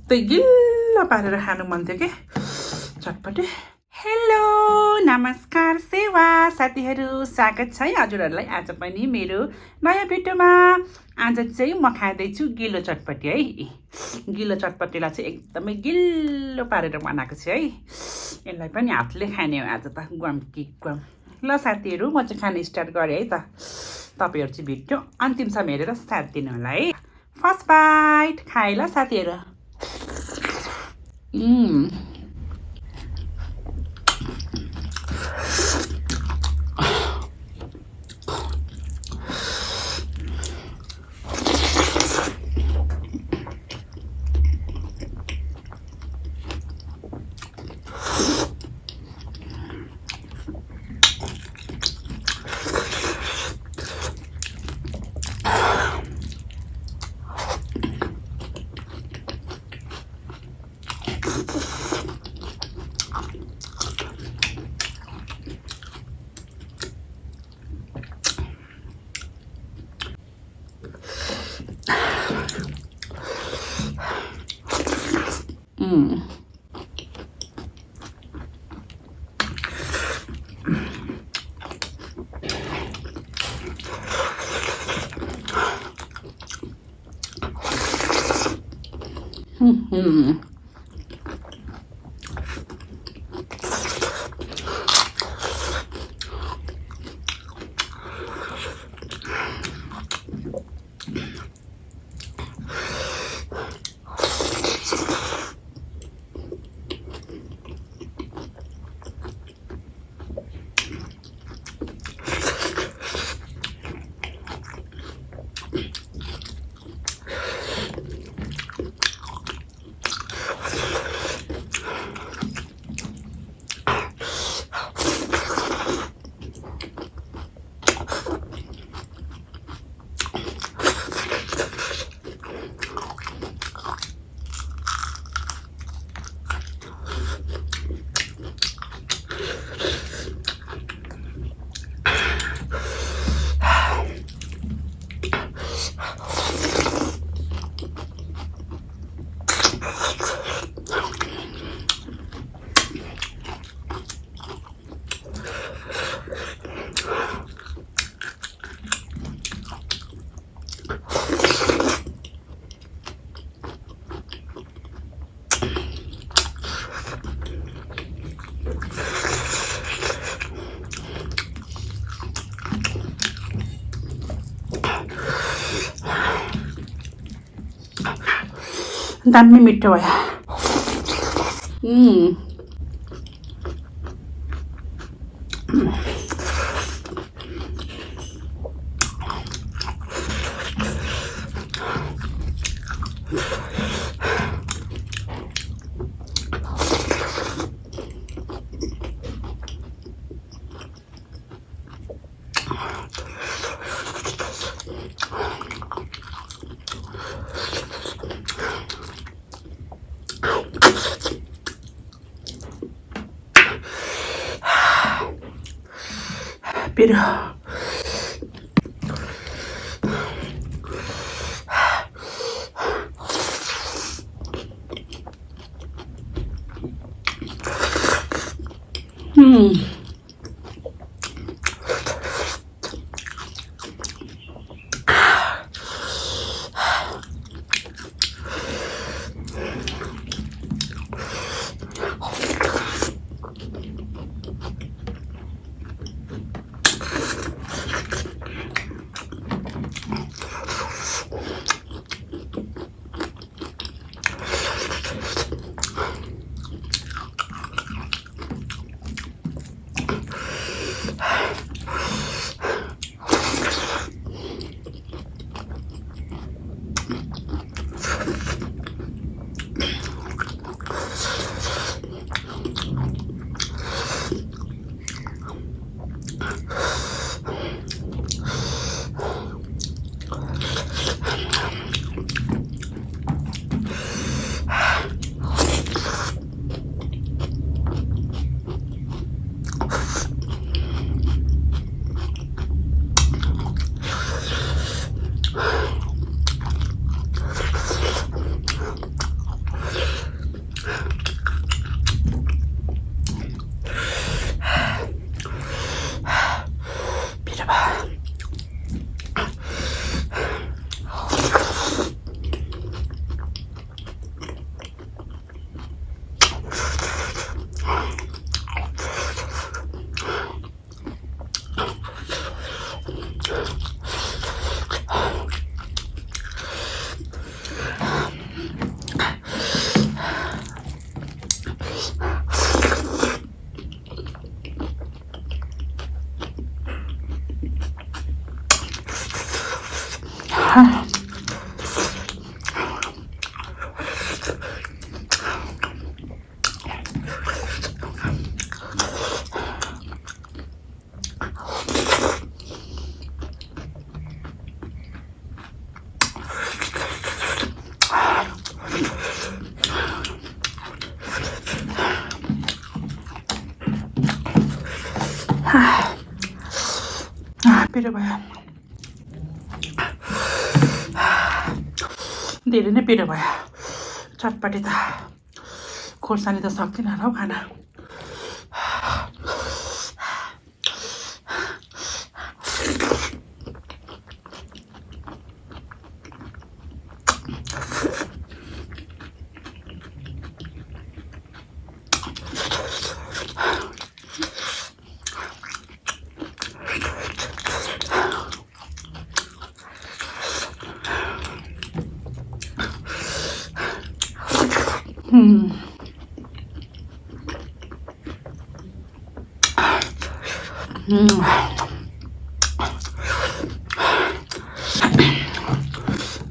त्यही गिल्लो पारेर खानु मन थियो के चटपटे। हेलो नमस्कार सेवा साथीहरू, स्वागत छ है हजुरहरूलाई आज पनि मेरो नयाँ भिडियोमा। आज चाहिँ म खाँदैछु गिलो चटपटी है। गिलो चटपटीलाई चाहिँ एकदमै गिल्लो पारेर बनाएको छु है। यसलाई पनि हातले खाने हो आज त, ग्वाम कि ग्वाम। ल साथीहरू म चाहिँ खान स्टार्ट गरेँ है त। तपाईँहरू चाहिँ भिडियो अन्तिमसम्म हेरेर साथ दिनु होला है। फर्स्ट बाइट खाएँ ल साथीहरू। दामी मिठो भयो। Pero पिरो भयो धेरै नै पिरो भयो चटपटे त खोर्सानी त सक्दिनँ होला हौ खान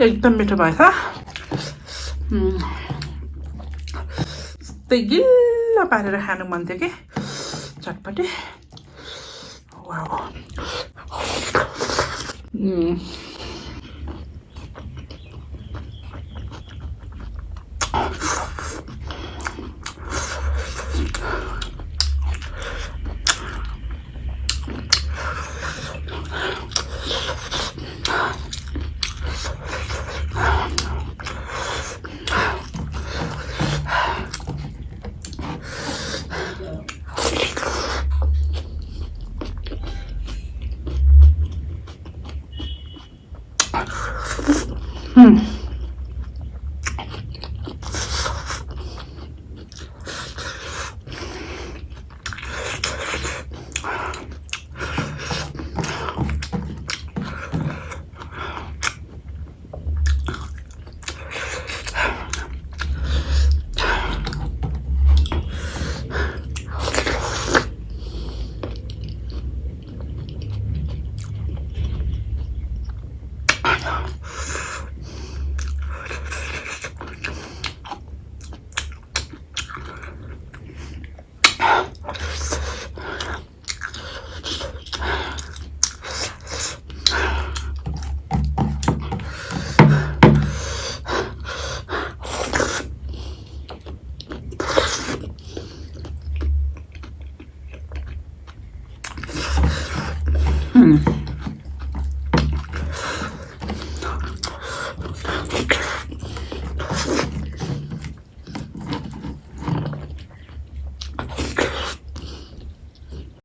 एकदम मिठो भएछ यस्तै गिल्ला पारेर खानु मन थियो कि चटपटे वाउ